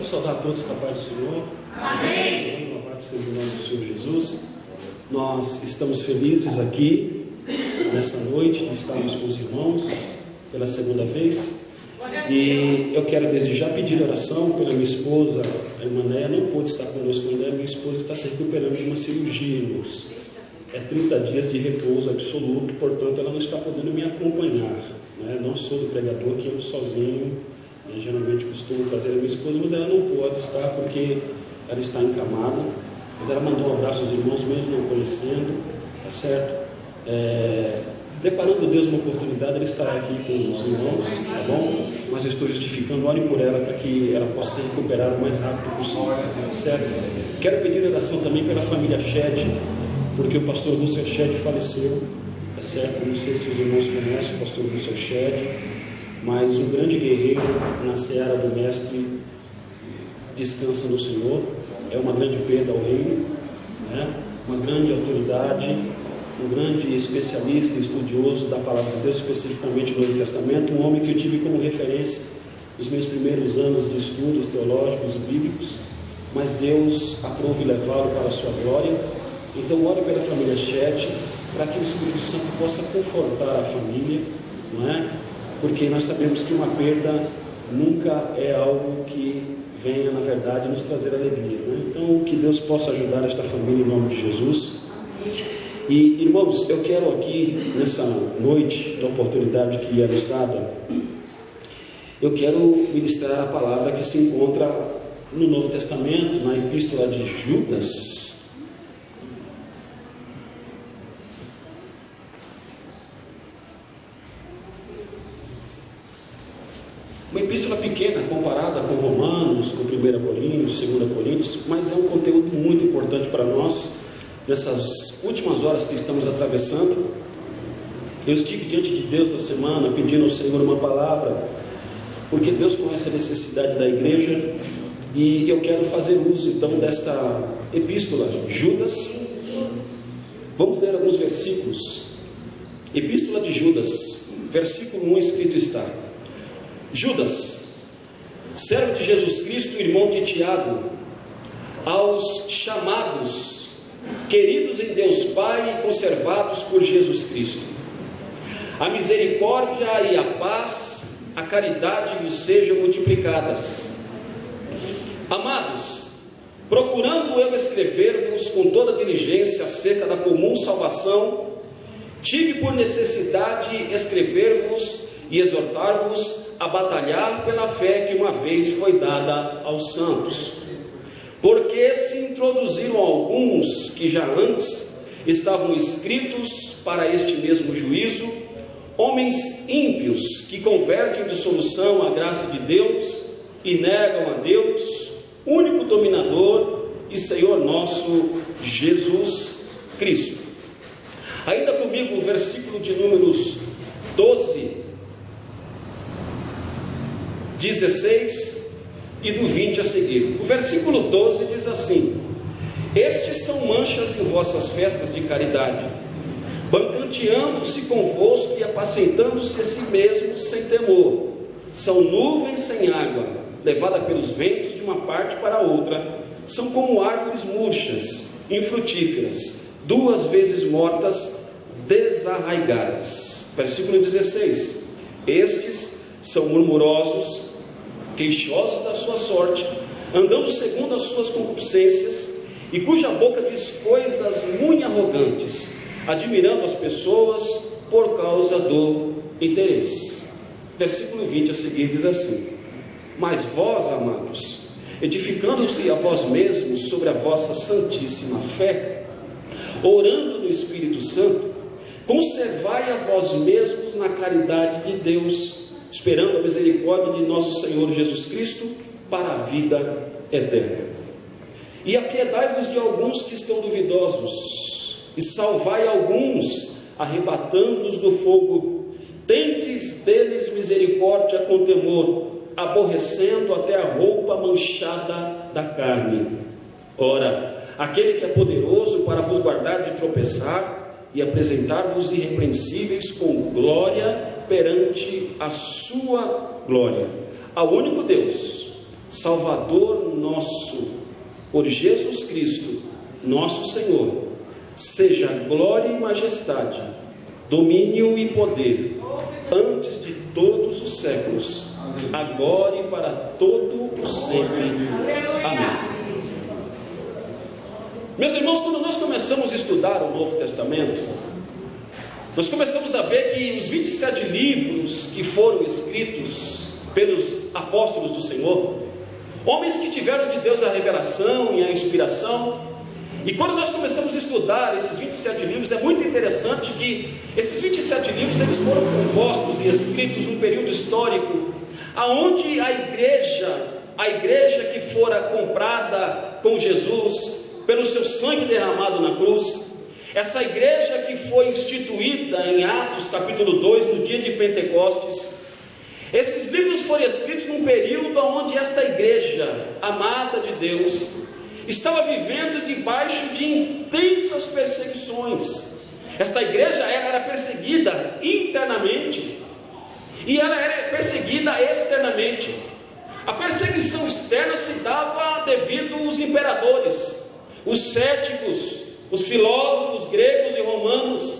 Vamos saudar a todos com a paz do Senhor. Amém. Louvado seja o nome do Senhor Jesus. Nós estamos felizes aqui nessa noite de estarmos com os irmãos pela segunda vez. E eu quero desde já pedir oração pela minha esposa, a irmã Néia. Não pôde estar conosco ainda. Minha esposa está se recuperando de uma cirurgia, irmãos. É 30 dias de repouso absoluto, portanto ela não está podendo me acompanhar, né? Não sou do pregador que ando sozinho, né? Geralmente costumo trazer a minha esposa, mas ela não pode estar porque ela está encamada. Mas ela mandou um abraço aos irmãos, mesmo não conhecendo, tá certo? Preparando Deus uma oportunidade, ela estará aqui com os irmãos, tá bom? Mas eu estou justificando, ore por ela para que ela possa se recuperar o mais rápido possível, tá certo? Quero pedir oração também pela família Shed, porque o pastor Russell Shed faleceu, tá certo? Não sei se os irmãos conhecem o pastor Russell Shed, mas um grande guerreiro na seara do mestre descansa no Senhor. É uma grande perda ao reino, né? Uma grande autoridade, um grande especialista, estudioso da palavra de Deus, especificamente no Novo Testamento, um homem que eu tive como referência nos meus primeiros anos de estudos teológicos e bíblicos, mas Deus aprove levá-lo para a sua glória. Então ore pela família Shed, para que o Espírito Santo possa confortar a família, não é? Porque nós sabemos que uma perda nunca é algo que venha, na verdade, nos trazer alegria, né? Então que Deus possa ajudar esta família em nome de Jesus. E irmãos, eu quero aqui nessa noite, da oportunidade que é nos dada, eu quero ministrar a palavra que se encontra no Novo Testamento, na epístola de Judas. Uma epístola pequena comparada com Romanos, com 1 Coríntios, 2 Coríntios, mas é um conteúdo muito importante para nós nessas últimas horas que estamos atravessando. Eu estive diante de Deus na semana pedindo ao Senhor uma palavra, porque Deus conhece a necessidade da igreja, e eu quero fazer uso então desta epístola, Judas. Vamos ler alguns versículos. Epístola de Judas, versículo 1, escrito está: Judas, servo de Jesus Cristo, irmão de Tiago, aos chamados, queridos em Deus Pai e conservados por Jesus Cristo, a misericórdia e a paz, a caridade vos sejam multiplicadas. Amados, procurando eu escrever-vos com toda diligência acerca da comum salvação, tive por necessidade escrever-vos e exortar-vos a batalhar pela fé que uma vez foi dada aos santos. Porque se introduziram alguns que já antes estavam escritos para este mesmo juízo, homens ímpios que convertem de solução a graça de Deus e negam a Deus, único dominador e Senhor nosso Jesus Cristo. Ainda comigo o versículo de números 12, 16 e do 20 a seguir. O versículo 12 diz assim: estes são manchas em vossas festas de caridade, banqueteando-se convosco e apacentando-se a si mesmos sem temor. São nuvens sem água, levada pelos ventos de uma parte para outra. São como árvores murchas, infrutíferas, 2 vezes mortas, desarraigadas. Versículo 16: estes são murmurosos, queixosos da sua sorte, andando segundo as suas concupiscências, e cuja boca diz coisas muito arrogantes, admirando as pessoas por causa do interesse. Versículo 20 a seguir diz assim: mas vós, amados, edificando-se a vós mesmos sobre a vossa santíssima fé, orando no Espírito Santo, conservai a vós mesmos na caridade de Deus, esperando a misericórdia de nosso Senhor Jesus Cristo para a vida eterna. E apiedai-vos de alguns que estão duvidosos, e salvai alguns, arrebatando-os do fogo. Tendes deles misericórdia com temor, aborrecendo até a roupa manchada da carne. Ora, aquele que é poderoso para vos guardar de tropeçar e apresentar-vos irrepreensíveis com glória perante a sua glória, ao único Deus, Salvador nosso, por Jesus Cristo, nosso Senhor, seja glória e majestade, domínio e poder, antes de todos os séculos, agora e para todo o sempre. Amém. Meus irmãos, quando nós começamos a estudar o Novo Testamento, nós começamos a ver que os 27 livros que foram escritos pelos apóstolos do Senhor, homens que tiveram de Deus a revelação e a inspiração, e quando nós começamos a estudar esses 27 livros, é muito interessante que esses 27 livros eles foram compostos e escritos num período histórico aonde a igreja que fora comprada com Jesus pelo seu sangue derramado na cruz, essa igreja que foi instituída em Atos capítulo 2, no dia de Pentecostes, esses livros foram escritos num período onde esta igreja amada de Deus estava vivendo debaixo de intensas perseguições. Esta igreja era perseguida internamente e ela era perseguida externamente. A perseguição externa se dava devido aos imperadores, os céticos, os filósofos gregos e romanos,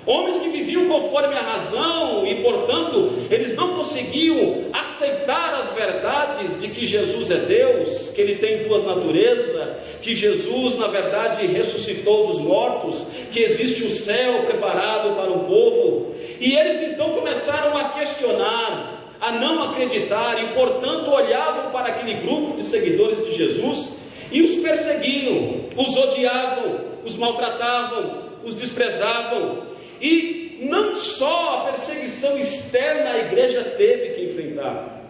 homens que viviam conforme a razão e, portanto, eles não conseguiam aceitar as verdades de que Jesus é Deus, que Ele tem duas naturezas, que Jesus, na verdade, ressuscitou dos mortos, que existe o céu preparado para o povo. E eles então começaram a questionar, a não acreditar, e, portanto, olhavam para aquele grupo de seguidores de Jesus e os perseguiam, os odiavam, os maltratavam, os desprezavam. E não só a perseguição externa a igreja teve que enfrentar.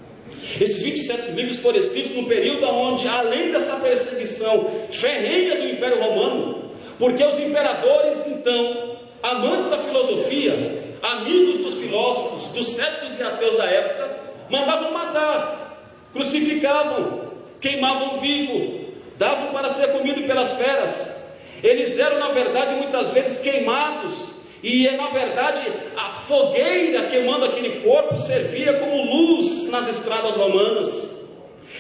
Esses 27 livros foram escritos num período onde, além dessa perseguição ferrenha do Império Romano, porque os imperadores, então, amantes da filosofia, amigos dos filósofos, dos céticos e ateus da época, mandavam matar, crucificavam, queimavam vivo, davam para ser comido pelas feras. Eles eram, na verdade, muitas vezes queimados. E na verdade a fogueira queimando aquele corpo servia como luz nas estradas romanas.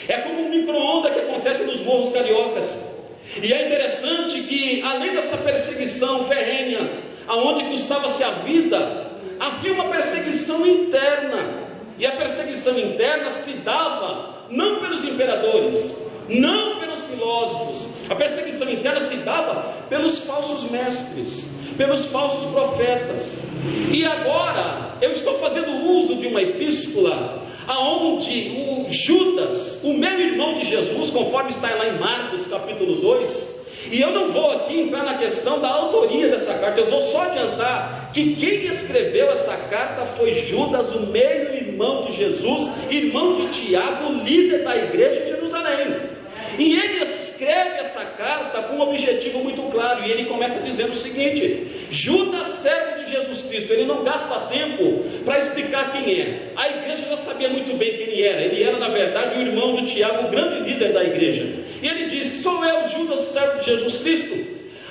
É como um micro-ondas que acontece nos morros cariocas. E é interessante que, além dessa perseguição ferrenha, aonde custava-se a vida, havia uma perseguição interna. E a perseguição interna se dava não pelos imperadores, não pelos filósofos. A perseguição interna se dava pelos falsos mestres, pelos falsos profetas. E agora eu estou fazendo uso de uma epístola aonde o Judas, o meu irmão de Jesus, conforme está lá em Marcos capítulo 2, e eu não vou aqui entrar na questão da autoria dessa carta, eu vou só adiantar que quem escreveu essa carta foi Judas, o meio irmão de Jesus, irmão de Tiago, líder da igreja de Jerusalém. E ele escreve essa carta com um objetivo muito claro, e ele começa dizendo o seguinte: Judas, servo de Jesus Cristo. Ele não gasta tempo para explicar quem é. A igreja já sabia muito bem quem ele era na verdade o irmão de Tiago, o grande líder da igreja. E ele diz: sou eu, Judas, servo de Jesus Cristo,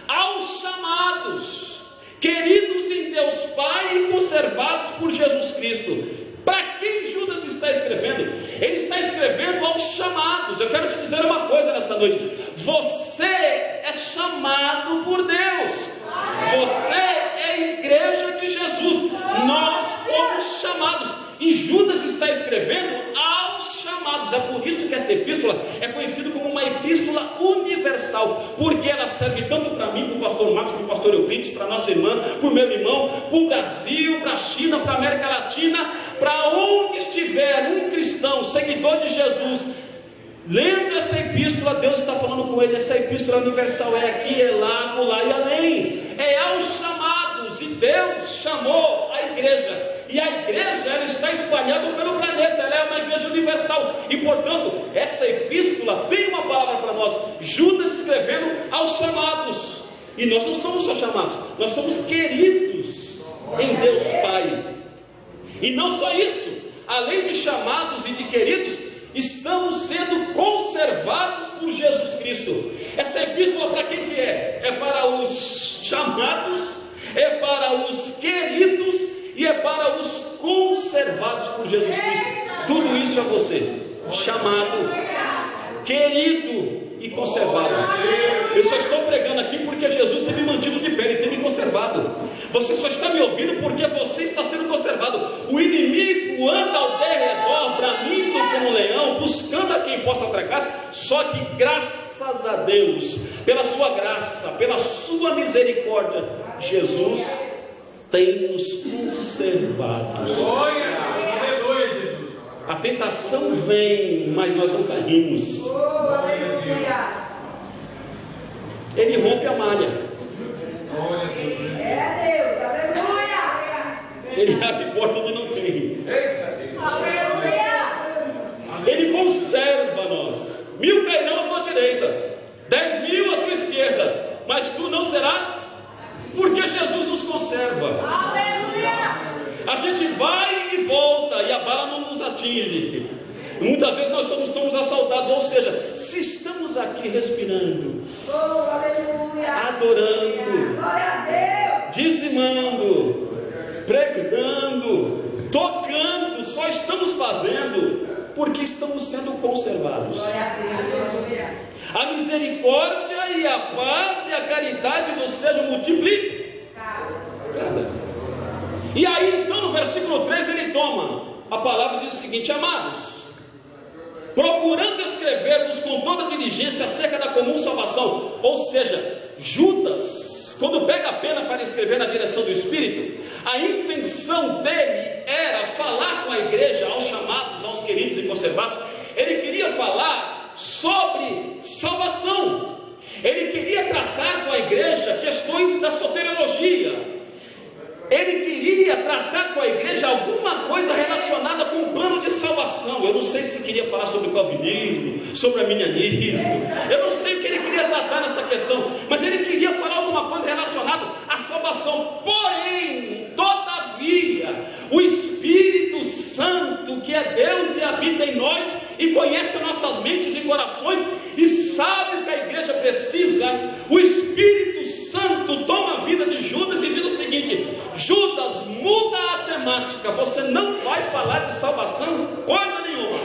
aos chamados, queridos em Deus Pai e conservados por Jesus Cristo. Para quem Judas está escrevendo? Ele está escrevendo aos chamados. Eu quero te dizer uma coisa nessa noite: você é chamado por Deus, você é a igreja de Jesus, nós fomos chamados, e Judas está escrevendo aos chamados. É por isso que esta epístola é conhecida como uma epístola universal, porque ela serve tanto para mim, para o pastor Marcos, para o pastor Euclides, para a nossa irmã, para o meu irmão, para o Brasil, para a China, para a América Latina, para onde estiver um cristão, seguidor de Jesus, lendo essa epístola, Deus está falando com ele. Essa epístola universal é aqui, é lá, acolá e além, é aos chamados. E Deus chamou a igreja, e a igreja ela está espalhada pelo planeta, ela é uma igreja universal, e portanto essa epístola tem uma palavra para nós. Judas escrevendo aos chamados, e nós não somos só chamados, nós somos queridos em Deus Pai. E não só isso, além de chamados e de queridos, estamos sendo conservados por Jesus Cristo. Essa epístola para quem que é? É para os chamados, é para os queridos e é para os conservados por Jesus Cristo. Tudo isso é você, chamado, querido e conservado. Eu só estou pregando aqui porque Jesus tem me mantido de pé, Ele tem me conservado. Você só está me ouvindo porque você está sendo conservado. O inimigo anda ao derredor, bramindo como um leão, buscando a quem possa tragar. Só que graças a Deus, pela sua graça, pela sua misericórdia, Jesus tem nos conservado. A tentação vem, mas nós não caímos. Ele rompe a malha. Ele abre porta onde não tem. Ele conserva nós. 1000 cairão à tua direita, 10.000 à tua esquerda, mas tu não serás, porque Jesus nos conserva. A gente vai e volta e a bala não nos atinge. Muitas vezes nós somos assaltados. Ou seja, se estamos aqui respirando, adorando, dizimando, pregando, tocando, só estamos fazendo porque estamos sendo conservados. A misericórdia e a paz e a caridade vos sejam multiplicadas. E aí então no versículo 3 ele toma a palavra e diz o seguinte: amados, procurando escrever-vos com toda diligência acerca da comum salvação. Ou seja, Judas, quando pega a pena para escrever na direção do Espírito, a intenção dele era falar com a igreja, aos chamados, aos queridos e conservados. Ele queria falar sobre salvação. Ele queria tratar com a igreja questões da soteriologia. Ele queria tratar com a igreja alguma coisa relacionada com o plano de salvação. Eu não sei se queria falar sobre o calvinismo, sobre o arminianismo. Eu não sei o que ele queria tratar nessa questão, mas ele queria falar alguma coisa relacionada à salvação. Porém, todavia, o Espírito Santo, que é Deus e habita em nós, e conhece nossas mentes e corações, e sabe o que a igreja precisa, o Espírito Santo toma a vida de Judas e diz o seguinte: Judas, muda a temática. Você não vai falar de salvação coisa nenhuma.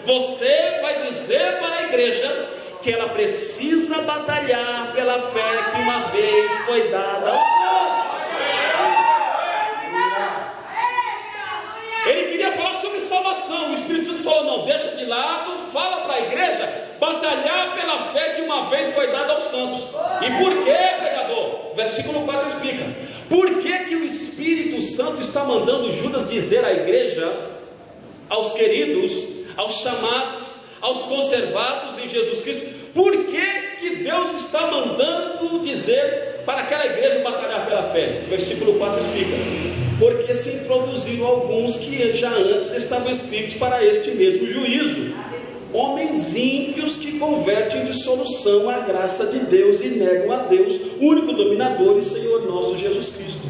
Você vai dizer para a igreja que ela precisa batalhar pela fé que uma vez foi dada ao Senhor. Ele queria falar sobre salvação. O Espírito Santo falou: não, deixa de lado, fala para a igreja batalhar pela fé que uma vez foi dada aos santos. E por que, pregador? Versículo 4 explica. Por que o Espírito Santo está mandando Judas dizer à igreja, aos queridos, aos chamados, aos conservados em Jesus Cristo? Por que Deus está mandando dizer para aquela igreja batalhar pela fé? Versículo 4 explica: porque se introduziram alguns que já antes estavam escritos para este mesmo juízo, homens ímpios que convertem em dissolução a graça de Deus e negam a Deus, único dominador e Senhor nosso Jesus Cristo.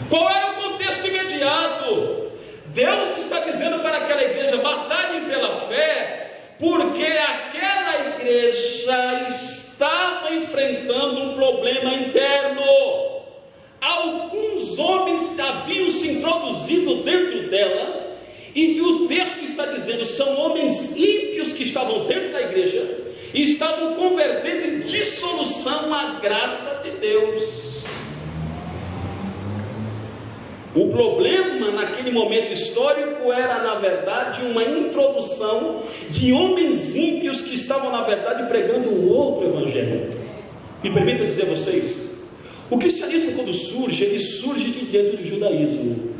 Qual era o contexto imediato? Deus está dizendo para aquela igreja: batalhem pela fé, porque aquela igreja estava enfrentando um problema interno. Alguns homens haviam se introduzido dentro dela, e o texto está dizendo, são homens ímpios que estavam dentro da igreja e estavam convertendo em dissolução a graça de Deus. O problema naquele momento histórico era, na verdade, uma introdução de homens ímpios que estavam, na verdade, pregando um outro evangelho. Me permita dizer a vocês, o cristianismo, quando surge, ele surge de dentro do judaísmo.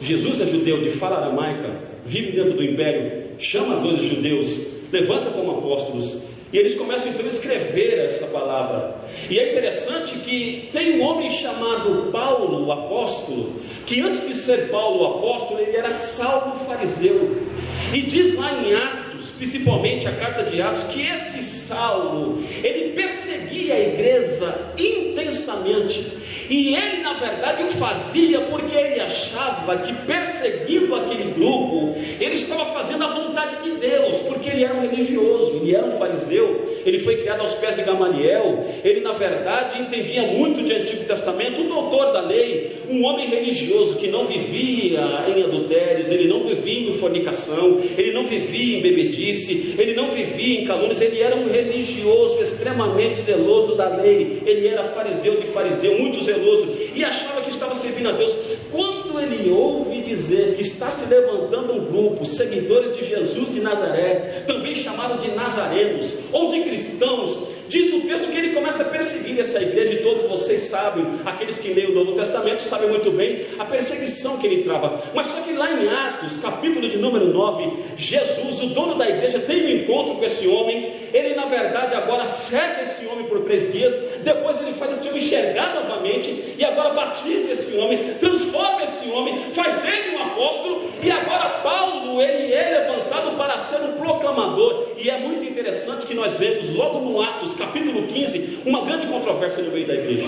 Jesus é judeu de fala aramaica, vive dentro do império, chama 12 judeus, levanta como apóstolos, e eles começam então a escrever essa palavra. E é interessante que tem um homem chamado Paulo, o apóstolo, que antes de ser Paulo o apóstolo, ele era Saulo o fariseu. E diz lá em Atos, principalmente a carta de Atos, que esse Saulo, ele perseguia a igreja intensamente. E ele, na verdade, o fazia porque ele achava que, perseguindo aquele grupo, ele estava fazendo a vontade de Deus, porque ele era um religioso, ele era um fariseu, ele foi criado aos pés de Gamaliel, ele na verdade entendia muito de Antigo Testamento, um doutor da lei, um homem religioso que não vivia em adultérios, ele não vivia em fornicação, ele não vivia em bebedice, ele não vivia em calúnias, ele era um religioso extremamente zeloso da lei, ele era fariseu de fariseu, muito zeloso, e achava que estava servindo a Deus. Quando ele ouve dizer que está se levantando um grupo, seguidores de Jesus de Nazaré, também chamado de nazarenos, ou de cristãos, diz o texto que ele começa a perseguir essa igreja, e todos vocês sabem, aqueles que leem o Novo Testamento sabem muito bem a perseguição que ele trava. Mas só que lá em Atos, capítulo de número 9, Jesus, o dono da igreja, tem um encontro com esse homem, ele na verdade agora cega esse homem por 3 dias, depois ele faz esse homem enxergar novamente, e agora batiza esse homem, transforma esse homem, faz dele um apóstolo, e agora Paulo, ele é levantado para ser um proclamador. E é muito interessante que nós vemos logo no Atos, capítulo 15, uma grande controvérsia no meio da igreja.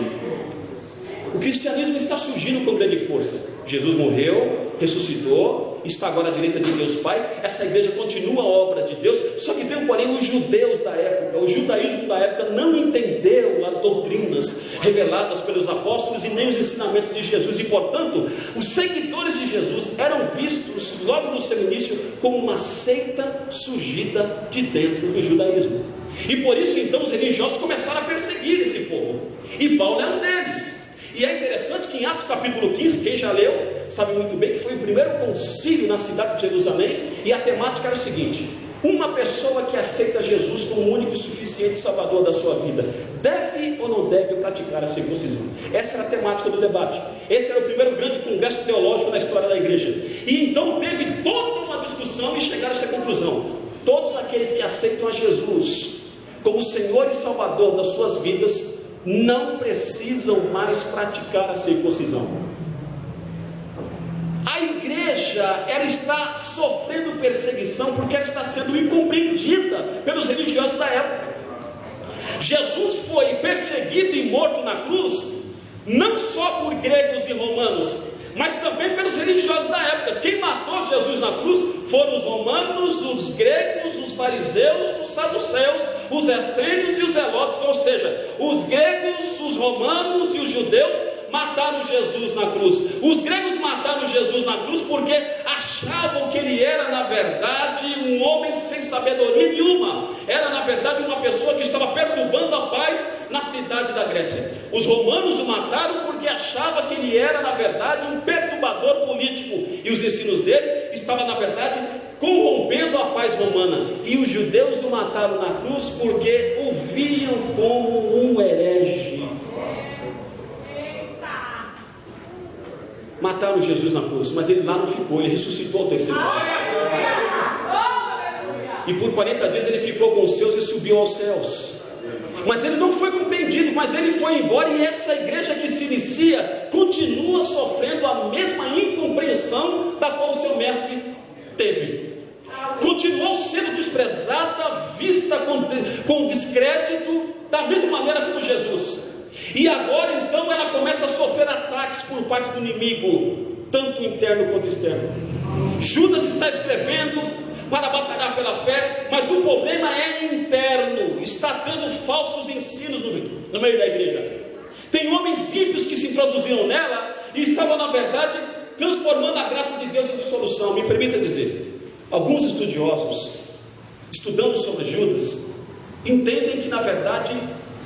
O cristianismo está surgindo com grande força. Jesus morreu, ressuscitou, está agora à direita de Deus Pai. Essa igreja continua a obra de Deus. Só que tem, porém, os judeus da época, o judaísmo da época não entendeu as doutrinas reveladas pelos apóstolos e nem os ensinamentos de Jesus. E portanto, os seguidores de Jesus eram vistos logo no seu início como uma seita surgida de dentro do judaísmo. E por isso então os religiosos começaram a perseguir esse povo, e Paulo é um deles. E é interessante que em Atos capítulo 15, quem já leu sabe muito bem que foi o primeiro concílio na cidade de Jerusalém, e a temática era o seguinte: uma pessoa que aceita Jesus como o único e suficiente salvador da sua vida, deve ou não deve praticar a circuncisão? Essa era a temática do debate. Esse era o primeiro grande congresso teológico na história da igreja. E então teve toda uma discussão e chegaram-se à conclusão: todos aqueles que aceitam a Jesus como Senhor e Salvador das suas vidas não precisam mais praticar a circuncisão. A igreja, ela está sofrendo perseguição porque ela está sendo incompreendida pelos religiosos da época. Jesus foi perseguido e morto na cruz não só por gregos e romanos, mas também pelos religiosos da época. Quem matou Jesus na cruz foram os romanos, os gregos, os fariseus, os saduceus, os essênios e os zelotes. Ou seja, os gregos, os romanos e os judeus mataram Jesus na cruz. Os gregos mataram Jesus na cruz porque achavam que ele era na verdade um homem sem sabedoria nenhuma, era na verdade uma pessoa que estava perturbando a paz na cidade da Grécia. Os romanos o mataram porque achavam que ele era na verdade um perturbador político, e os ensinos dele estavam na verdade corrompendo a paz romana. E os judeus o mataram na cruz porque o viam como um herege. Mataram Jesus na cruz, mas ele lá não ficou, ele ressuscitou ao terceiro dia. E por 40 dias ele ficou com os seus e subiu aos céus. Mas ele não foi compreendido, mas ele foi embora, e essa igreja que se inicia continua sofrendo a mesma incompreensão da qual o seu mestre teve. Continuou sendo desprezada, vista com descrédito, da mesma maneira como Jesus. E agora então ela começa a sofrer ataques por parte do inimigo, tanto interno quanto externo. Judas está escrevendo para batalhar pela fé, mas o problema é interno. Está tendo falsos ensinos no meio da igreja. Tem homens ímpios que se introduziram nela e estavam na verdade transformando a graça de Deus em solução. Me permita dizer, alguns estudiosos, estudando sobre Judas, entendem que na verdade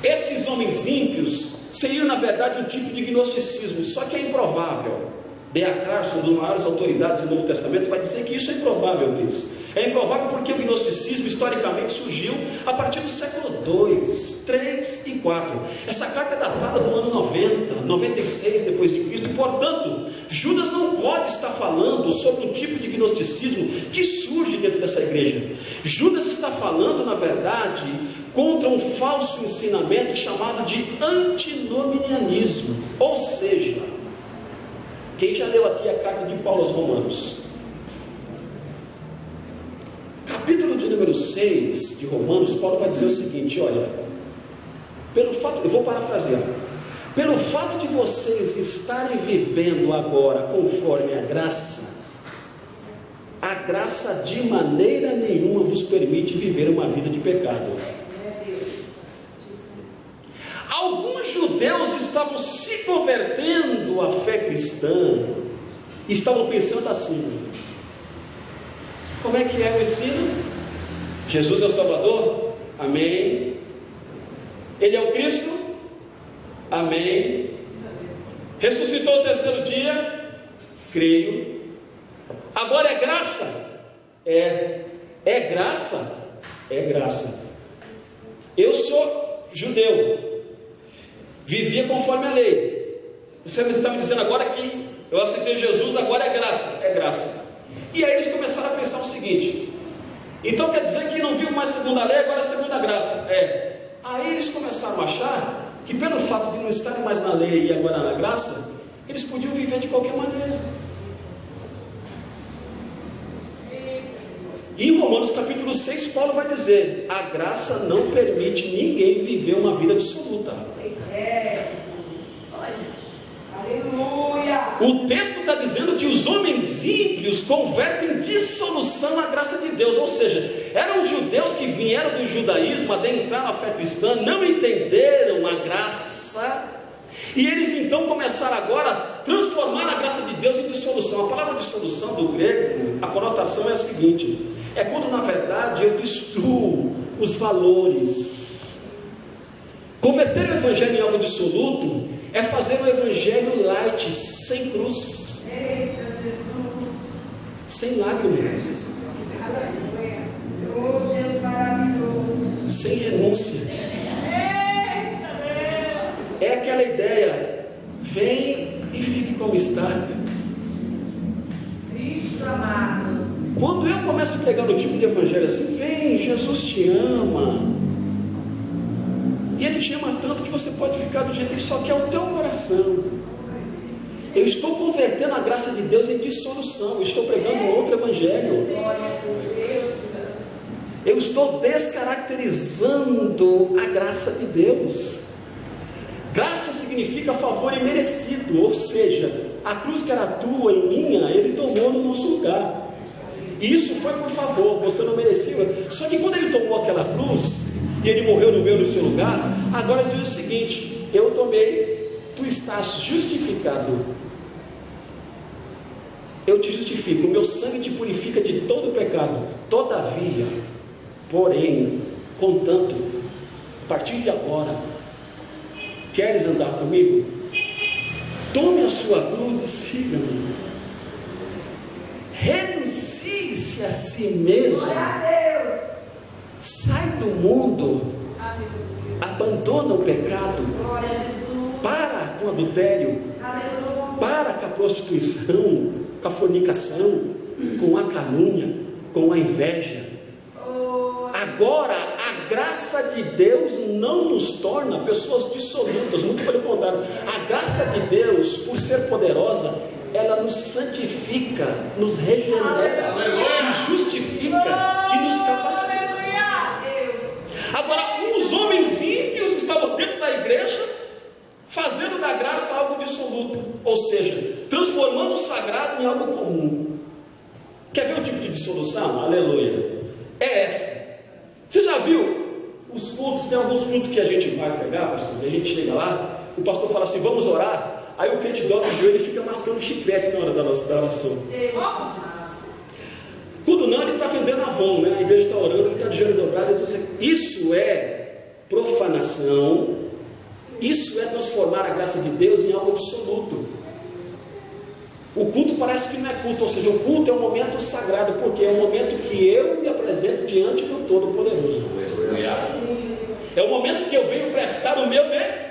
esses homens ímpios seriam na verdade um tipo de gnosticismo, só que é improvável. D.A. Carson, uma das maiores autoridades do Novo Testamento, vai dizer que isso é improvável, Cris. É improvável porque o gnosticismo historicamente surgiu a partir do século 2, 3 e 4. Essa carta é datada do ano 90, 96 depois de Cristo. Portanto, Judas não pode estar falando sobre um tipo de gnosticismo que surge dentro dessa igreja. Judas está falando, na verdade, contra um falso ensinamento chamado de antinomianismo. Ou seja, quem já leu aqui a carta de Paulo aos Romanos, capítulo de número 6 de Romanos, Paulo vai dizer o seguinte: olha, pelo fato, eu vou parafrasear, pelo fato de vocês estarem vivendo agora conforme a graça de maneira nenhuma vos permite viver uma vida de pecado. alguns judeus estavam se convertendo à fé cristã e estavam pensando assim: como é que é o ensino? Jesus é o Salvador? Amém. Ele é o Cristo? Amém. Ressuscitou no terceiro dia? Creio. Agora é graça? É graça? É graça. Eu sou judeu, vivia conforme a lei. Você está me dizendo agora que eu aceitei Jesus, agora é graça? É graça. E aí eles começaram a pensar o seguinte: então quer dizer que não viu mais segunda lei, agora é segunda graça? Aí eles começaram a achar que pelo fato de não estarem mais na lei e agora na graça, eles podiam viver de qualquer maneira. E em Romanos capítulo 6, Paulo vai dizer: a graça não permite ninguém viver uma vida absoluta. O texto está dizendo que os homens ímpios convertem dissolução à graça de Deus. Ou seja, eram judeus que vieram do judaísmo, adentraram a fé cristã, não entenderam a graça, e eles então começaram agora a transformar a graça de Deus em dissolução. A palavra dissolução do grego, a conotação é a seguinte: é quando na verdade eu destruo os valores. Converter o evangelho em algo dissoluto é fazer o evangelho light, sem cruz, sem lágrimas, sem renúncia. É aquela ideia: vem e fique como está. Cristo amado. Quando eu começo a pregar no tipo de evangelho assim: vem, Jesus te ama, e Ele te ama tanto que você pode ficar do jeito que Ele só quer o teu coração. Eu estou convertendo a graça de Deus em dissolução. Eu estou pregando um outro evangelho. Eu estou descaracterizando a graça de Deus. Graça significa favor imerecido, ou seja, a cruz que era tua e minha, Ele tomou no nosso lugar. E isso foi por favor, você não merecia. Só que quando Ele tomou aquela cruz e Ele morreu no meu, no seu lugar, agora Ele diz o seguinte: eu tomei, tu estás justificado. Eu te justifico, o meu sangue te purifica de todo o pecado. Todavia, porém, contanto, a partir de agora, queres andar comigo? Tome a sua cruz e siga-me. Renuncie-se a si mesmo. Sai do mundo. Abandona o pecado. Para com o adultério. Para com a prostituição, com a fornicação, com a calúnia, com a inveja. Agora, a graça de Deus não nos torna pessoas dissolutas, muito pelo contrário. A graça de Deus, por ser poderosa, ela nos santifica, nos regenera, nos justifica e nos capacita. Agora, os homens ímpios estavam dentro da igreja, fazendo da graça algo dissoluto, ou seja, transformando o sagrado em algo comum. Quer ver o tipo de dissolução? Aleluia. É essa. Você já viu os cultos? Tem alguns cultos que a gente vai pegar, pastor, e a gente chega lá, o pastor fala assim: vamos orar. Aí o crente dobra o joelho e fica mascando chiclete na hora da nossa oração. Quando não, ele está vendendo Avon, né? A igreja está orando, ele está de joelho dobrado. Isso é profanação. Isso é transformar a graça de Deus em algo absoluto. O culto parece que não é culto, ou seja, o culto é um momento sagrado, porque é um momento que eu me apresento diante do Todo-Poderoso. É o momento que eu venho prestar o meu bem.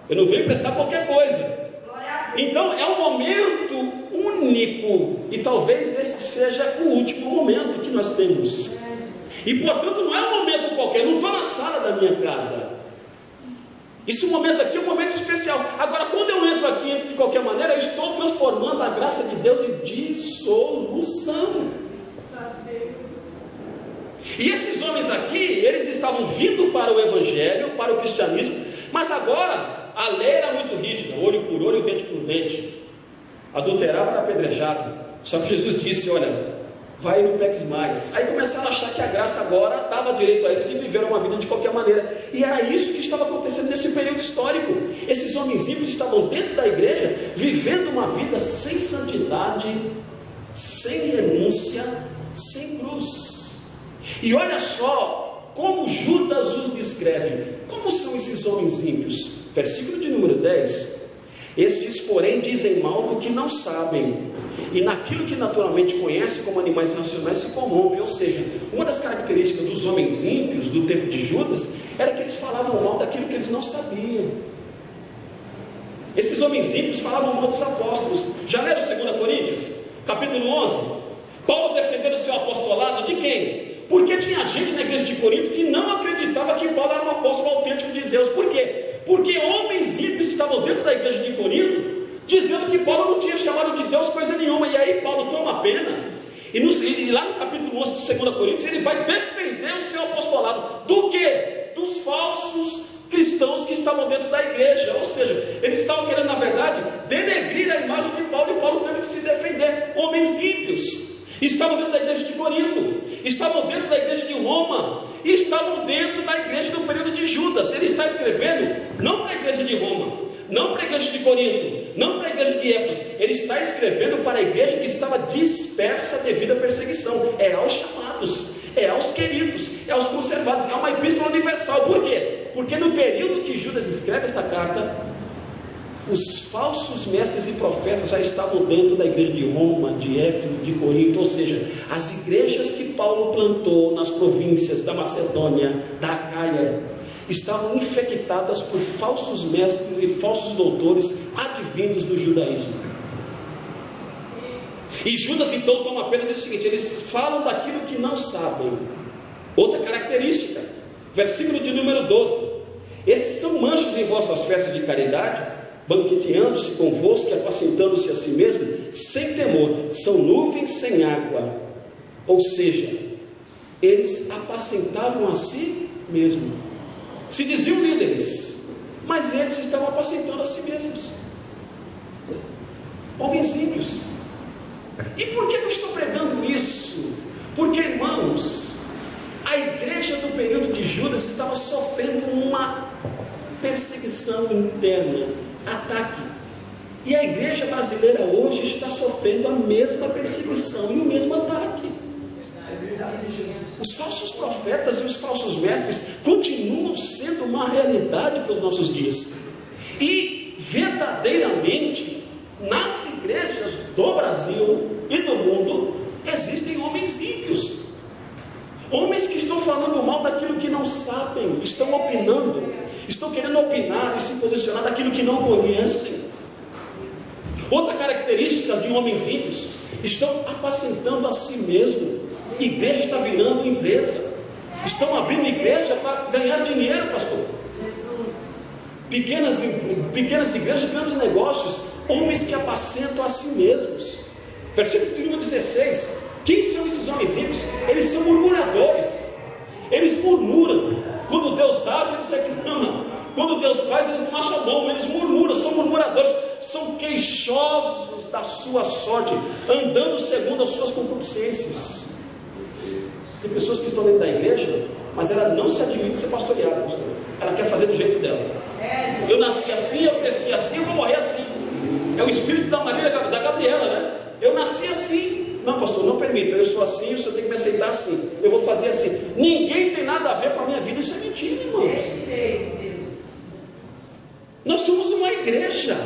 Eu não venho prestar qualquer coisa. Então é um momento único, e talvez esse seja o último momento que nós temos. E portanto não é um momento qualquer. Eu não estou na sala da minha casa. Esse momento aqui é um momento especial. Agora, quando eu entro aqui, entro de qualquer maneira, eu estou transformando a graça de Deus em dissolução. E esses homens aqui, eles estavam vindo para o evangelho, para o cristianismo, mas agora a lei era muito rígida: olho por olho, dente por dente. Adulterava, era apedrejado. Só que Jesus disse: olha, vai e não peques mais. Aí começaram a achar que a graça agora dava direito a eles de viver uma vida de qualquer maneira. E era isso que estava acontecendo nesse período histórico. Esses homens ímpios estavam dentro da igreja, vivendo uma vida sem santidade, sem renúncia, sem cruz. E olha só como Judas os descreve. Como são esses homens ímpios? Versículo de número 10. Estes, porém, dizem mal do que não sabem, e naquilo que naturalmente conhecem como animais racionais se corrompem. Ou seja, uma das características dos homens ímpios do tempo de Judas era que eles falavam mal daquilo que eles não sabiam. Esses homens ímpios falavam mal dos apóstolos. Já leram 2 Coríntios, capítulo 11? Paulo defendendo o seu apostolado de quem? Porque tinha gente na igreja de Corinto que não acreditava que Paulo era um apóstolo autêntico de Deus. Por quê? Porque homens ímpios estavam dentro da igreja de Corinto dizendo que Paulo não tinha chamado de Deus coisa nenhuma. E aí Paulo toma pena e lá no capítulo 11 de 2 Coríntios ele vai defender o seu apostolado. Do quê? Dos falsos cristãos que estavam dentro da igreja. Ou seja, eles estavam querendo, na verdade, denegrir a imagem de Paulo, e Paulo teve que se defender. Homens ímpios estavam dentro da igreja de Corinto, estavam dentro da igreja de Roma, e estavam dentro da igreja do período de Judas. Ele está escrevendo não para a igreja de Roma, não para a igreja de Corinto, não para a igreja de Éfeso. Ele está escrevendo para a igreja que estava dispersa devido à perseguição. É aos chamados, é aos queridos, é aos conservados. É uma epístola universal. Por quê? Porque no período que Judas escreve esta carta, os falsos mestres e profetas já estavam dentro da igreja de Roma, de Éfeso, de Corinto. Ou seja, as igrejas que Paulo plantou nas províncias da Macedônia, da Acaia, estavam infectadas por falsos mestres e falsos doutores advindos do judaísmo. E Judas então toma pena e diz o seguinte: eles falam daquilo que não sabem. Outra característica, versículo de número 12: esses são manchas em vossas festas de caridade, banqueteando-se convosco e apacentando-se a si mesmo, sem temor. São nuvens sem água. Ou seja, eles apacentavam a si mesmos. Se diziam líderes, mas eles estavam apacentando a si mesmos. Homens ímpios. E por que eu estou pregando isso? Porque, irmãos, a igreja do período de Judas estava sofrendo uma perseguição interna, ataque. E a igreja brasileira hoje está sofrendo a mesma perseguição e o mesmo ataque. Os falsos profetas e os falsos mestres continuam sendo uma realidade para os nossos dias. E verdadeiramente, nas igrejas do Brasil e do mundo, existem homens ímpios. Homens que estão falando mal daquilo que não sabem, estão opinando, estão querendo opinar e se posicionar daquilo que não conhecem. Outra característica de homens ímpios: estão apacentando a si mesmo. Igreja está virando empresa. Estão abrindo igreja para ganhar dinheiro, pastor. Pequenas igrejas, grandes negócios. Homens que apacentam a si mesmos. Versículo 16: quem são esses homens ímpios? Eles são murmuradores. Eles murmuram. Quando Deus age, eles reclamam. Quando Deus faz, eles não acham bom. Eles murmuram, são murmuradores. São queixosos da sua sorte, andando segundo as suas concupiscências. Tem pessoas que estão dentro da igreja, mas ela não se admite ser pastoreada, pastor. Ela quer fazer do jeito dela. Eu nasci assim, eu cresci assim, eu vou morrer assim. É o espírito da Maria, da Gabriela, né? Eu nasci assim. Não, pastor, não permita. Eu sou assim, o senhor tem que me aceitar assim. Eu vou fazer assim. Ninguém tem nada a ver com a minha vida. Isso é mentira, irmãos. Nós somos uma igreja.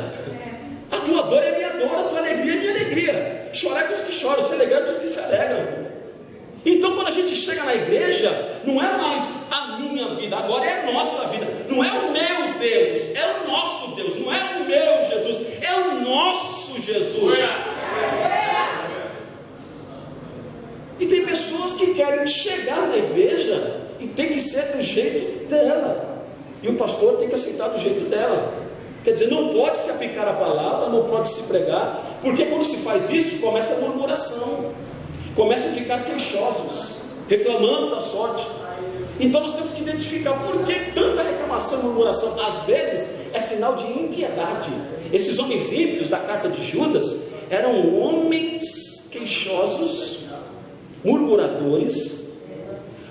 A tua dor é minha dor, a tua alegria é minha alegria. Chorar é dos que choram, se alegrar é dos que se alegram. Então, quando a gente chega na igreja, não é mais a minha vida, agora é a nossa vida. Não é o meu Deus, é o nosso Deus. Não é o meu Jesus, é o nosso Jesus. E tem pessoas que querem chegar na igreja e tem que ser do jeito dela. E o pastor tem que aceitar do jeito dela. Quer dizer, não pode se aplicar a palavra, não pode se pregar, porque quando se faz isso, começa a murmuração. Começam a ficar queixosos, reclamando da sorte. Então nós temos que identificar por que tanta reclamação e murmuração. Às vezes é sinal de impiedade. Esses homens ímpios da carta de Judas eram homens queixosos murmuradores,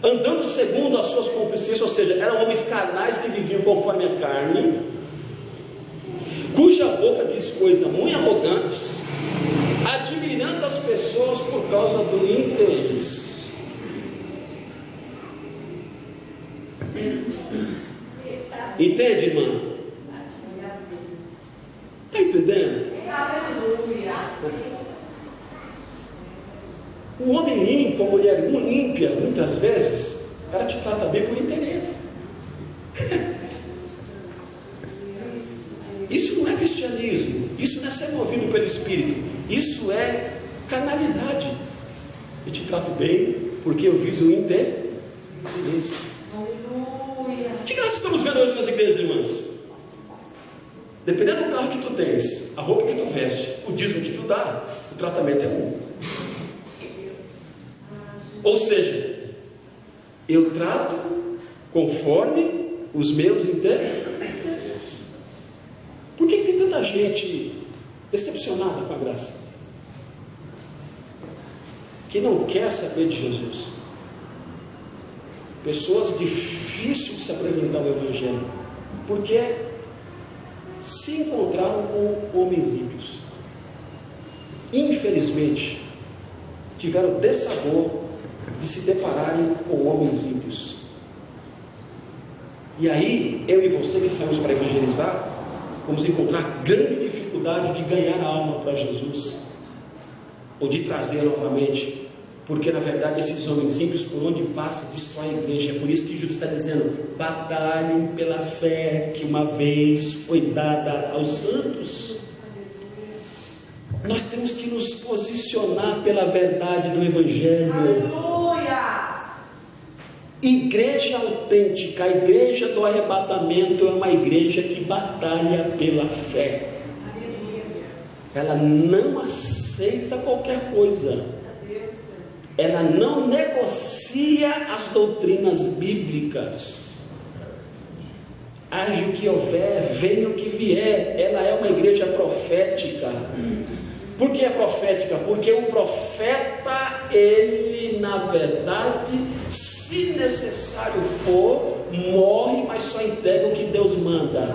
andando segundo as suas concupiscências, ou seja, eram homens carnais que viviam conforme a carne, cuja boca diz coisas muito arrogantes, admirando as pessoas por causa do interesse. Entende, irmã? Está entendendo? O homem ímpio, a mulher ímpia, muitas vezes, ela te trata bem por interesse. Isso não é cristianismo, isso não é ser movido pelo Espírito, isso é carnalidade. Eu te trato bem porque eu viso o interesse. O que nós estamos vendo hoje nas igrejas, irmãs? Dependendo do carro que tu tens, a roupa que tu veste, o dízimo que tu dá, o tratamento é um. Ou seja, eu trato conforme os meus interesses. Por que tem tanta gente decepcionada com a graça? Que não quer saber de Jesus. Pessoas difíceis de se apresentar ao Evangelho, porque se encontraram com homens ímpios. Infelizmente, tiveram dessabor de se depararem com homens ímpios. E aí, eu e você que saímos para evangelizar, vamos encontrar grande dificuldade de ganhar a alma para Jesus, ou de trazer novamente, porque na verdade esses homens ímpios, por onde passa, destroem a igreja. É por isso que Judas está dizendo: batalhem pela fé que uma vez foi dada aos santos. Nós temos que nos posicionar pela verdade do Evangelho. Aleluia! Igreja autêntica, a igreja do arrebatamento é uma igreja que batalha pela fé. Ela não aceita qualquer coisa. Ela não negocia as doutrinas bíblicas. Haja o que houver, venha o que vier. Ela é uma igreja profética. Por que é profética? Porque o profeta, ele na verdade, se necessário for, morre, mas só entrega o que Deus manda.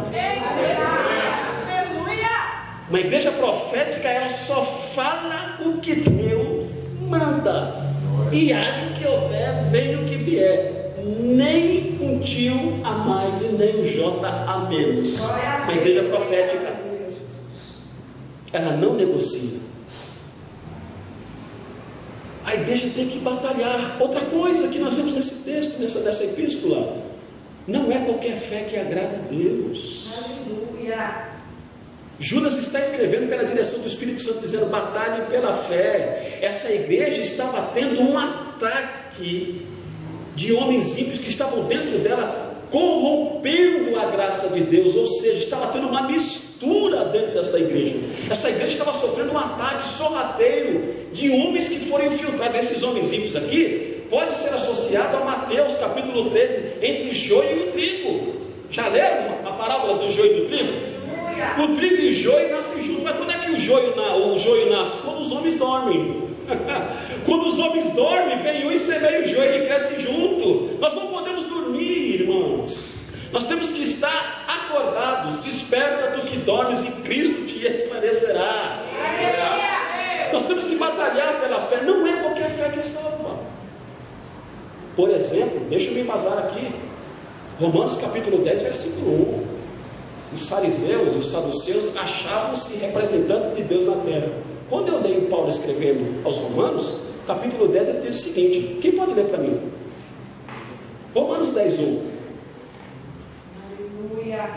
Uma igreja profética, ela só fala o que Deus manda. E haja o que houver, venha o que vier. Nem um tio a mais e nem um J a menos. Uma igreja profética, ela não negocia. A igreja tem que batalhar. Outra coisa que nós vemos nesse texto, dessa epístola, não é qualquer fé que agrada a Deus. Aleluia! Judas está escrevendo pela direção do Espírito Santo, dizendo: batalhe pela fé. Essa igreja estava tendo um ataque de homens ímpios que estavam dentro dela, corrompendo a graça de Deus. Ou seja, estava tendo uma mistura dentro desta igreja. Essa igreja estava sofrendo um ataque sorrateiro de homens que foram infiltrados. Esses homens ímpios aqui pode ser associado a Mateus capítulo 13, entre o joio e o trigo. Já leram a parábola do joio e do trigo? O trigo e o joio nascem juntos. Mas quando é que o joio nasce? Quando os homens dormem. Quando os homens dormem, vem um e semeia o joio, ele cresce junto. Nós não podemos dormir, irmãos. Nós temos que estar acordados. Desperta tu que dormes e Cristo te esclarecerá. Nós temos que batalhar pela fé. Não é qualquer fé que salva. Por exemplo, deixa eu me embasar aqui, Romanos capítulo 10, versículo 1. Os fariseus e os saduceus achavam-se representantes de Deus na terra. Quando eu leio Paulo escrevendo aos Romanos, capítulo 10, ele diz o seguinte: quem pode ler para mim? Romanos 10, 1. Aleluia!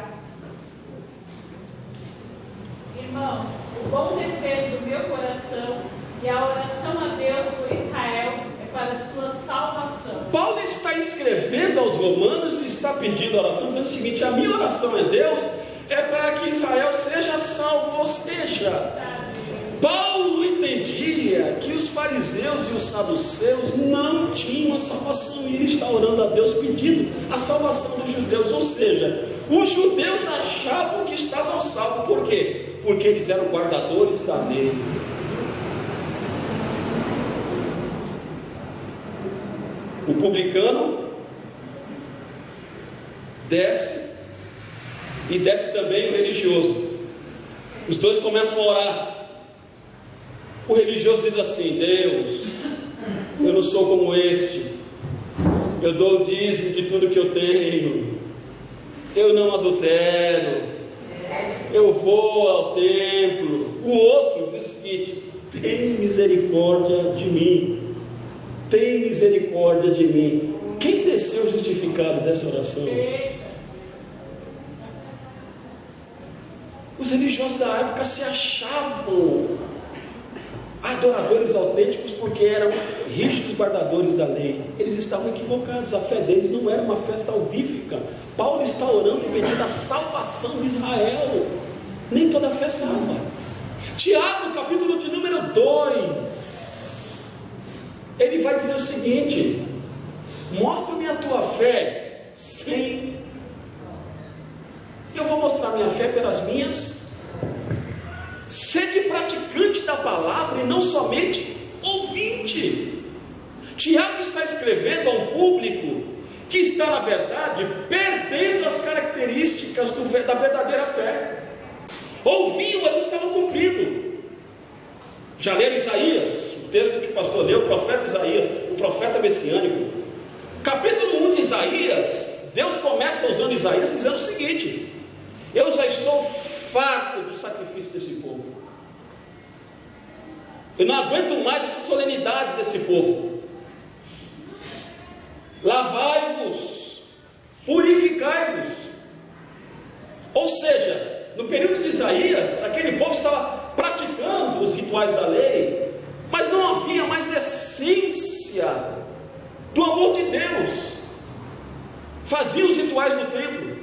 Irmãos, o bom desejo do meu coração e a oração a Deus por Israel é para a sua salvação. Paulo está escrevendo aos Romanos e está pedindo oração, dizendo o seguinte: a minha oração a Deus é para que Israel seja salvo. Ou seja, Paulo entendia que os fariseus e os saduceus não tinham a salvação, e ele está orando a Deus pedindo a salvação dos judeus. Ou seja, os judeus achavam que estavam salvos. Por quê? Porque eles eram guardadores da lei. O publicano desce, e desce também o religioso. Os dois começam a orar. O religioso diz assim: Deus, eu não sou como este, eu dou o dízimo de tudo que eu tenho, eu não adultero, eu vou ao templo. O outro diz o seguinte: tem misericórdia de mim, tem misericórdia de mim. Quem desceu justificado dessa oração? Os religiosos da época se achavam adoradores autênticos porque eram rígidos guardadores da lei. Eles estavam equivocados, a fé deles não era uma fé salvífica. Paulo está orando pedindo a salvação de Israel. Nem toda fé salva. Tiago, no capítulo de número 2, ele vai dizer o seguinte: mostra-me a tua fé sem... Eu vou mostrar minha fé pelas minhas. Sede praticante da palavra e não somente ouvinte. Tiago está escrevendo a um público que está, na verdade, perdendo as características da verdadeira fé. Ouviam, mas não estavam cumprindo. Já leram Isaías, o texto que o pastor leu, o profeta Isaías, o profeta messiânico. Capítulo 1 de Isaías, Deus começa usando Isaías dizendo o seguinte: eu já estou farto do sacrifício desse povo. Eu não aguento mais essas solenidades desse povo. Lavai-vos, purificai-vos. Ou seja, no período de Isaías, aquele povo estava praticando os rituais da lei, mas não havia mais essência do amor de Deus. Faziam os rituais no templo,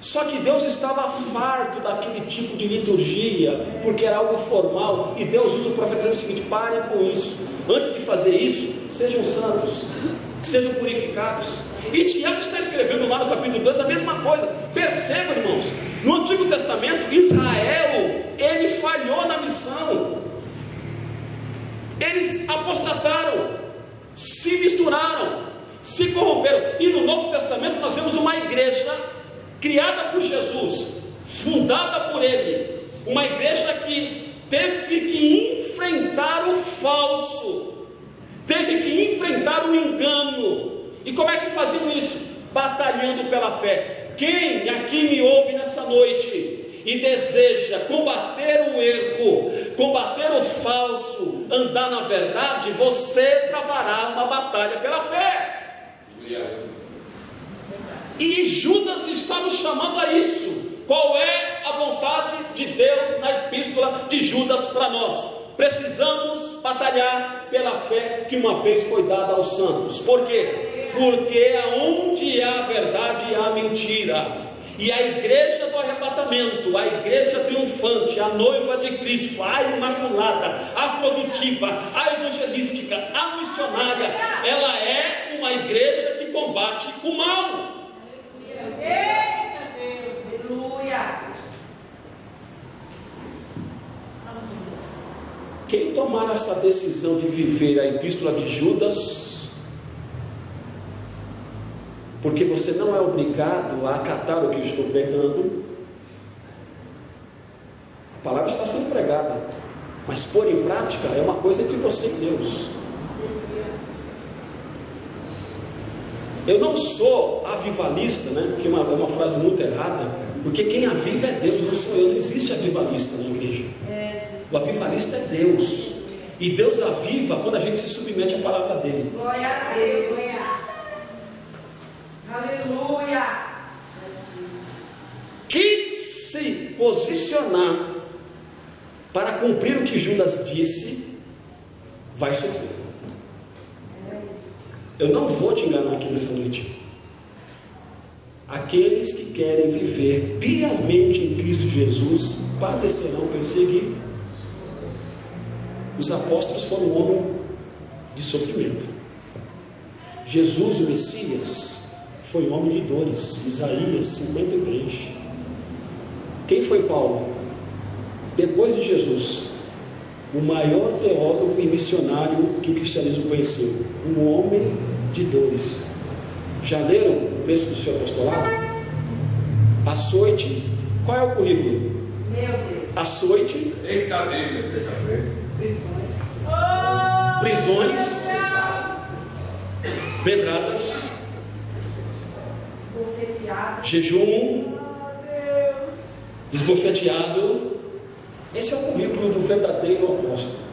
só que Deus estava farto daquele tipo de liturgia, porque era algo formal, e Deus usa o profeta dizendo o seguinte: parem com isso, antes de fazer isso, sejam santos, sejam purificados. E Tiago está escrevendo lá no capítulo 2 a mesma coisa. Percebam, irmãos, no Antigo Testamento, Israel, ele falhou na missão, eles apostataram, se misturaram, se corromperam. E no Novo Testamento nós vemos uma igreja criada por Jesus, fundada por Ele, uma igreja que teve que enfrentar o falso, teve que enfrentar o engano. E como é que faziam isso? Batalhando pela fé. Quem aqui me ouve nessa noite e deseja combater o erro, combater o falso, andar na verdade, você travará uma batalha pela fé. E Judas está nos chamando a isso. Qual é a vontade de Deus na epístola de Judas para nós? Precisamos batalhar pela fé que uma vez foi dada aos santos. Por quê? Porque onde há verdade há mentira. E a igreja do arrebatamento, a igreja triunfante, a noiva de Cristo, a imaculada, a produtiva, a evangelística, a missionária, ela é uma igreja que combate o mal. Eita Deus, aleluia. Quem tomar essa decisão de viver a epístola de Judas, porque você não é obrigado a acatar o que eu estou pregando, a palavra está sendo pregada, mas pôr em prática é uma coisa entre você e Deus. Eu não sou avivalista, né? Que é uma frase muito errada, porque quem aviva é Deus, não sou eu. Não existe avivalista na igreja. O avivalista é Deus, e Deus aviva quando a gente se submete à palavra dele. Glória a Deus. Aleluia. Quem se posicionar para cumprir o que Judas disse, vai sofrer. Eu não vou te enganar aqui nessa noite. Aqueles que querem viver piamente em Cristo Jesus padecerão perseguidos. Os apóstolos foram homens de sofrimento. Jesus, o Messias, foi homem de dores. Isaías 53. Quem foi Paulo? Depois de Jesus, o maior teólogo e missionário que o cristianismo conheceu. Um homem de dores. Já leram o texto do seu apostolado? Açoite. Qual é o currículo? Meu Deus. Açoite. Prisões. Pedradas. Esbofeteado. Jejum. Esbofeteado. Esse é o currículo do verdadeiro apóstolo.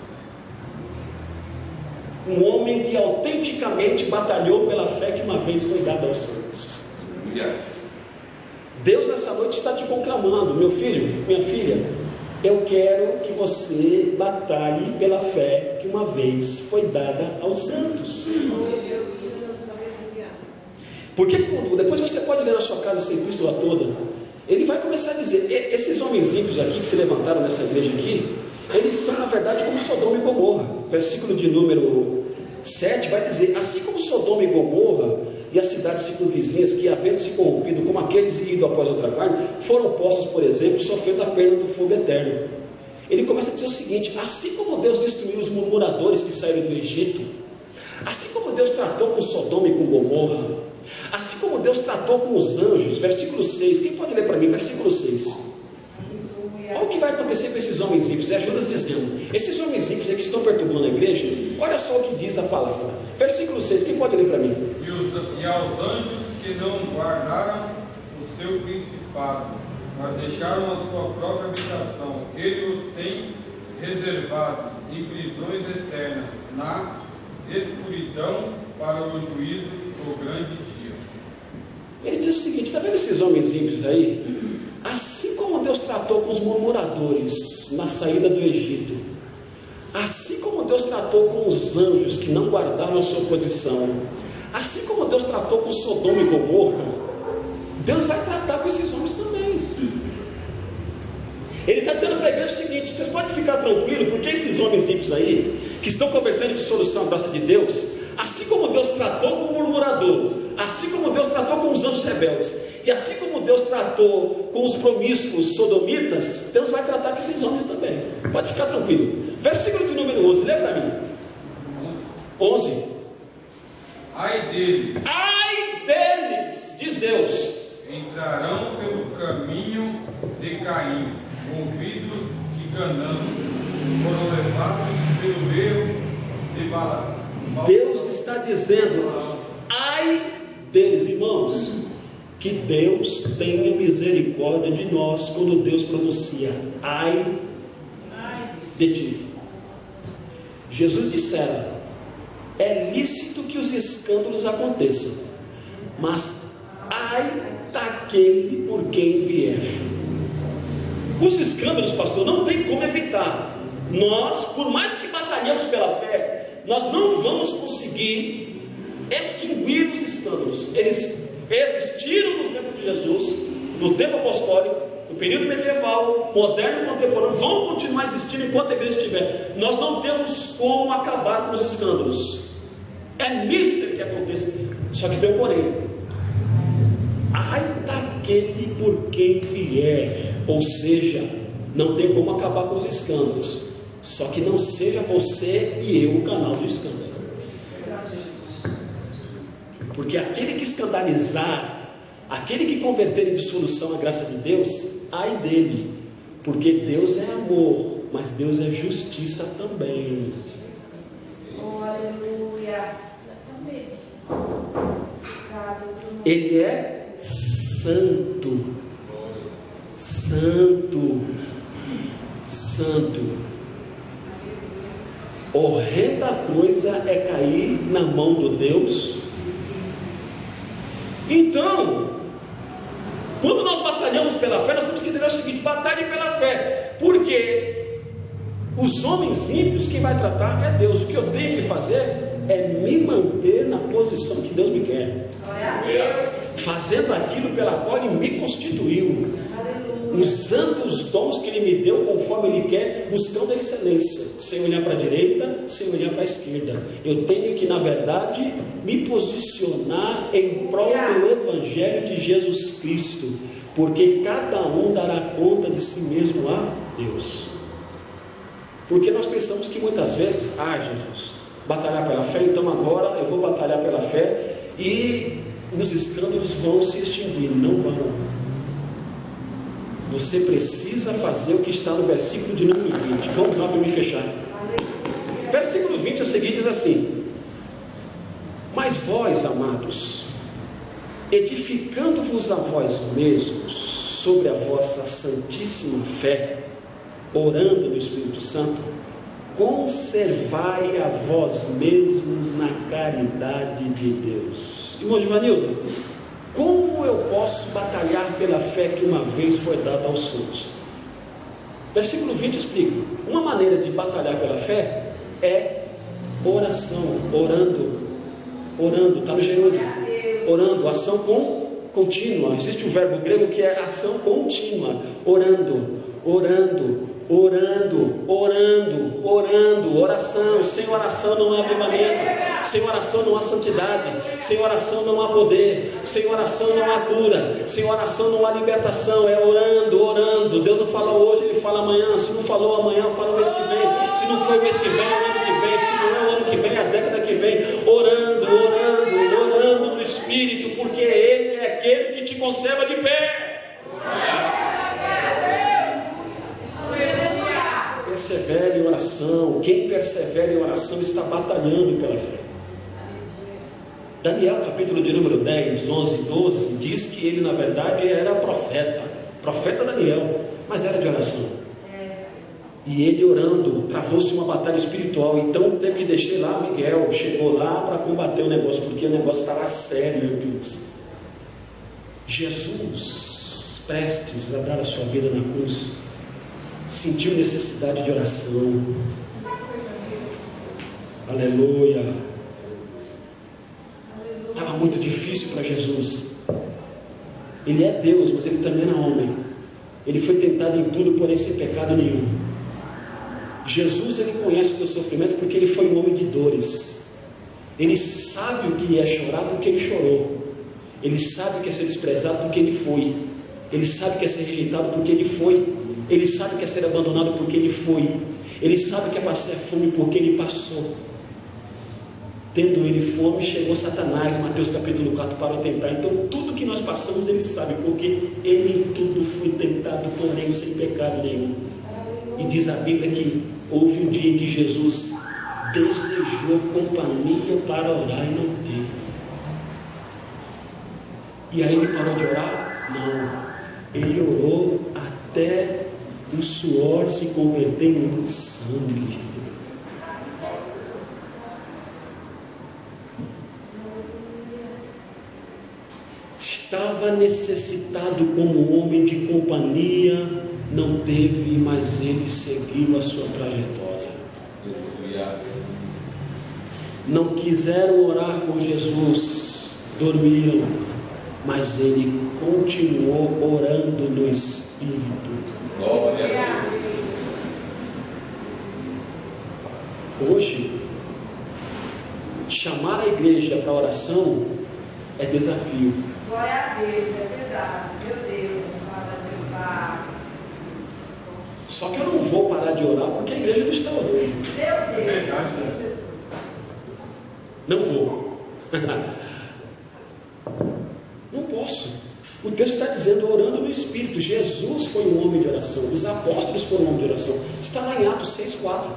Um homem que autenticamente batalhou pela fé que uma vez foi dada aos santos. Deus essa noite está te conclamando: meu filho, minha filha, eu quero que você batalhe pela fé que uma vez foi dada aos santos. Porque depois você pode ler na sua casa essa epístola toda. Ele vai começar a dizer: esses homens ímpios aqui que se levantaram nessa igreja aqui, eles são na verdade como Sodoma e Gomorra. Versículo de número 7 vai dizer: assim como Sodoma e Gomorra e as cidades circunvizinhas, que havendo se corrompido como aqueles e ido após outra carne, foram postas, por exemplo, sofrendo a pena do fogo eterno. Ele começa a dizer o seguinte: assim como Deus destruiu os murmuradores que saíram do Egito, assim como Deus tratou com Sodoma e com Gomorra, assim como Deus tratou com os anjos. Versículo 6, quem pode ler para mim? Versículo 6. Olha o que vai acontecer com esses homens ímpios. É Judas dizendo: esses homens ímpios que estão perturbando a igreja, olha só o que diz a palavra. Versículo 6, quem pode ler para mim? E aos anjos que não guardaram o seu principado, mas deixaram a sua própria habitação, ele os tem reservados em prisões eternas, na escuridão para o juízo do grande dia. Ele diz o seguinte: está vendo esses homens ímpios aí? Assim como Deus tratou com os murmuradores na saída do Egito, assim como Deus tratou com os anjos que não guardaram a sua posição, assim como Deus tratou com Sodoma e Gomorra, Deus vai tratar com esses homens também. Ele está dizendo para a igreja o seguinte: vocês podem ficar tranquilos, porque esses homens ímpios aí, que estão convertendo de solução à graça de Deus, assim como Deus tratou com o murmurador, assim como Deus tratou com os anjos rebeldes, e assim como Deus tratou com os promíscuos sodomitas, Deus vai tratar com esses homens também. Pode ficar tranquilo. Versículo de número 11, lê para mim. 11. Ai deles, Diz Deus, entrarão pelo caminho de Caim, movidos e ganando, foram levados pelo erro de Balaão. Deus está dizendo: ai deles, irmãos, que Deus tenha misericórdia de nós quando Deus pronuncia ai de ti. Jesus dissera: é lícito que os escândalos aconteçam, mas ai daquele por quem vier. Os escândalos, pastor, não tem como evitar. Nós, por mais que batalhemos pela fé, nós não vamos conseguir extinguir os escândalos. Eles existiram no tempo de Jesus, no tempo apostólico, no período medieval, moderno e contemporâneo, vão continuar existindo enquanto a igreja estiver. Nós não temos como acabar com os escândalos. É mister que aconteça. Só que tem um porém: ai daquele por quem vier. Ou seja, não tem como acabar com os escândalos, só que não seja você e eu o canal do escândalo. Porque aquele que escandalizar, aquele que converter em dissolução a graça de Deus, ai dele, porque Deus é amor, mas Deus é justiça também. Oh, aleluia. Ele é santo, santo, santo. Horrenda coisa é cair na mão do Deus. Então, quando nós batalhamos pela fé, nós temos que entender o seguinte: batalhe pela fé, porque os homens ímpios, quem vai tratar é Deus. O que eu tenho que fazer é me manter na posição que Deus me quer, Glória a Deus. fazendo aquilo pela qual Ele me constituiu, Aleluia. usando os dons que Ele me deu conforme Ele quer, buscando a excelência, sem olhar para a direita, sem olhar para a esquerda. Eu tenho que, na verdade, me posicionar em prol do Evangelho de Jesus Cristo, porque cada um dará conta de si mesmo a Deus. Porque nós pensamos que muitas vezes: Jesus, Batalhar pela fé, então agora eu vou batalhar pela fé e os escândalos vão se extinguir. Não vão. Você precisa fazer o que está no versículo de número 20. Vamos lá para me fechar. Versículo 20 a seguir diz assim: mas vós, amados, edificando-vos a vós mesmos sobre a vossa santíssima fé, orando no Espírito Santo, conservai a vós mesmos na caridade de Deus. Irmão Givanildo, como eu posso batalhar pela fé que uma vez foi dada aos santos? Versículo 20 explica. Uma maneira de batalhar pela fé é oração, orando, está no gerúndio, orando, ação contínua. Existe um verbo grego que é ação contínua, orando, oração. Sem oração não há avivamento, sem oração não há santidade, sem oração não há poder, sem oração não há cura, sem oração não há libertação. É orando. Deus não fala hoje, Ele fala amanhã. Se não falou amanhã, fala o mês que vem. Se não foi o mês que vem, é o ano que vem. Se não é o ano que vem, é a década que vem. Orando no Espírito, porque Ele é aquele que te conserva de pé. Persevere em oração. Quem persevera em oração está batalhando pela fé. Daniel, capítulo de número 10, 11 e 12, diz que ele na verdade era profeta Daniel, mas era de oração. E ele orando, travou-se uma batalha espiritual. Então teve que deixar lá, Miguel chegou lá para combater o negócio, porque o negócio estava sério, meu Deus. Jesus, prestes a dar a sua vida na cruz, sentiu necessidade de oração. Aleluia. Estava muito difícil para Jesus. Ele é Deus, mas ele também era homem. Ele foi tentado em tudo, porém sem pecado nenhum. Jesus, ele conhece o teu sofrimento porque ele foi um homem de dores. Ele sabe o que é chorar porque ele chorou. Ele sabe o que é ser desprezado porque ele foi. Ele sabe o que é ser rejeitado porque ele foi. Ele sabe o que é ser abandonado porque ele foi. Ele sabe o que é passar fome porque ele passou. Tendo ele fome, chegou Satanás, Mateus capítulo 4, para o tentar. Então tudo que nós passamos ele sabe, porque ele em tudo foi tentado, porém sem pecado nenhum. E diz a Bíblia que houve um dia em que Jesus desejou companhia para orar e não teve. E aí ele parou de orar? Não. Ele orou até o suor se converter em sangue. Estava necessitado como homem de companhia, não teve, mas ele seguiu a sua trajetória. Não quiseram orar com Jesus, dormiram, mas ele continuou orando no Espírito. Hoje, chamar a igreja para oração é desafio. Glória a Deus, é verdade. Meu Deus, fala Jeová. Só que eu não vou parar de orar porque a igreja não está orando. Meu Deus. Não vou. Não posso. O texto está dizendo orando no Espírito. Jesus foi um homem de oração. Os apóstolos foram um homem de oração. Está lá em Atos 6,4.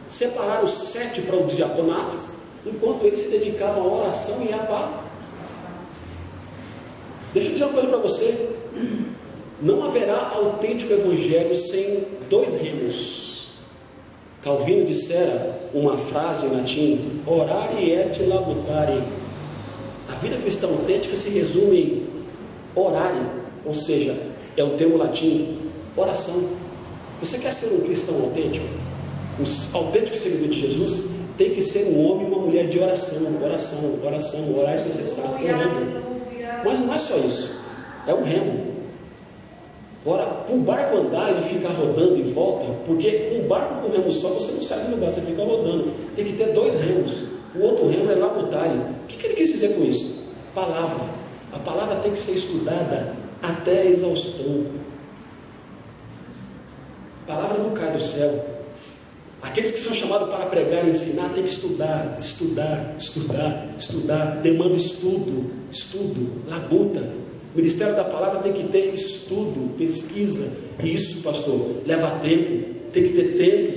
Separaram os 7 para o diaconato, enquanto eles se dedicavam à oração e à paz. Deixa eu dizer uma coisa para você. Não haverá autêntico evangelho sem 2 remos. Calvino dissera uma frase em latim: orare et labutare. A vida cristã autêntica se resume em orare, ou seja, é o termo latim oração. Você quer ser um cristão autêntico? Um autêntico seguidor de Jesus tem que ser um homem e uma mulher de oração, orar sem cessar, orando. Mas não é só isso, é um remo. Ora, para o barco andar e ficar rodando em volta, porque um barco com remo só você não sai do lugar, você fica rodando. Tem que ter 2 remos. O outro remo é labutare. O que ele quis dizer com isso? Palavra. A palavra tem que ser estudada até a exaustão. A palavra não cai do céu. Aqueles que são chamados para pregar e ensinar têm que estudar, demanda estudo, labuta. O ministério da palavra tem que ter estudo, pesquisa, e isso, pastor, leva tempo, tem que ter tempo,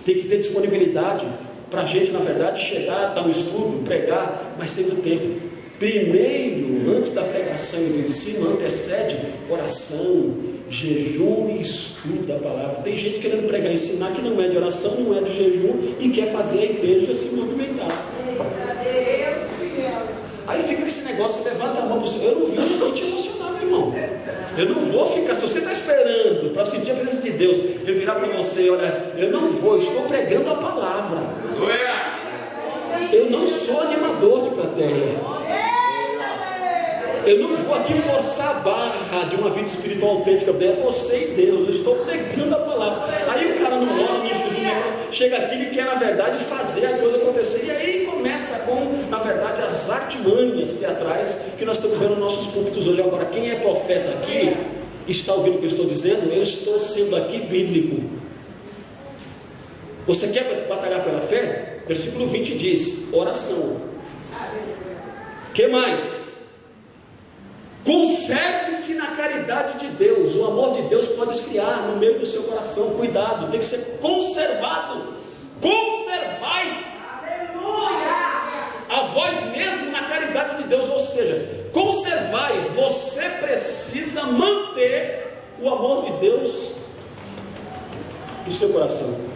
tem que ter disponibilidade para a gente, na verdade, chegar, dar um estudo, pregar, mas tem o tempo. Primeiro, antes da pregação e do ensino, antecede oração, jejum e estudo da palavra. Tem gente querendo pregar e ensinar que não é de oração, não é de jejum e quer fazer a igreja se movimentar. Aí fica esse negócio, você levanta a mão para o Senhor. Eu não vim aqui te emocionar, meu irmão. Eu não vou ficar, se você está esperando para sentir a presença de Deus, eu virar para você, olha, eu não vou, eu estou pregando a palavra. Eu não sou animador de plateia. Eu não vou aqui forçar a barra de uma vida espiritual autêntica. É você e Deus. Eu estou pregando a palavra. Aí o cara não ora, não jejum, chega aqui e quer, na verdade, fazer a coisa acontecer. E aí começa com, na verdade, as artimanhas teatrais que nós estamos vendo nos nossos púlpitos hoje. Agora, quem é profeta aqui, está ouvindo o que eu estou dizendo? Eu estou sendo aqui bíblico. Você quer batalhar pela fé? Versículo 20 diz: oração. O que mais? Conserve-se na caridade de Deus. O amor de Deus pode esfriar no meio do seu coração. Cuidado, tem que ser conservado. Conservai. Aleluia! A vós mesmo na caridade de Deus. Ou seja, conservai. Você precisa manter o amor de Deus no seu coração.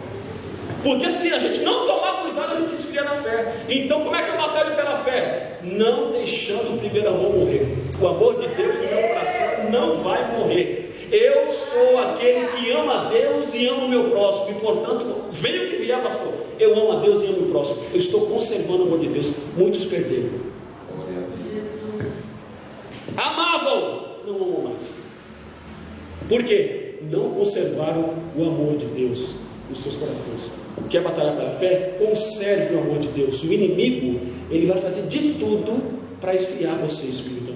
Porque se a gente não tomar cuidado, a gente esfria na fé. Então como é que eu batalho pela fé? Não deixando o primeiro amor morrer. O amor de Deus no meu coração não vai morrer. Eu sou aquele que ama a Deus e ama o meu próximo. E portanto, venha o que vier, pastor, eu amo a Deus e amo o próximo. Eu estou conservando o amor de Deus. Muitos perderam. Amavam, não amam mais. Por quê? Não conservaram o amor de Deus nos seus corações. Quer batalhar pela fé? Conserve o amor de Deus. O inimigo, ele vai fazer de tudo para esfriar você espiritualmente.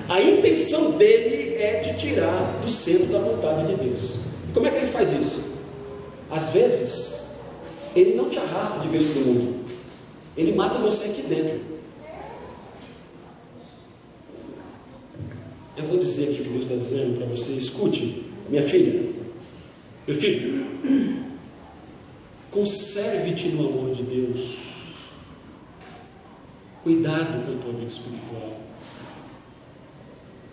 A intenção dele é te tirar do centro da vontade de Deus. E como é que ele faz isso? Às vezes, ele não te arrasta de vez para o mundo. Ele mata você aqui dentro. Eu vou dizer aqui o que Deus está dizendo para você. Escute, minha filha. Meu filho, conserve-te no amor de Deus. Cuidado com a tua vida espiritual.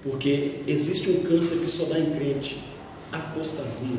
Porque existe um câncer que só dá em crente: apostasia.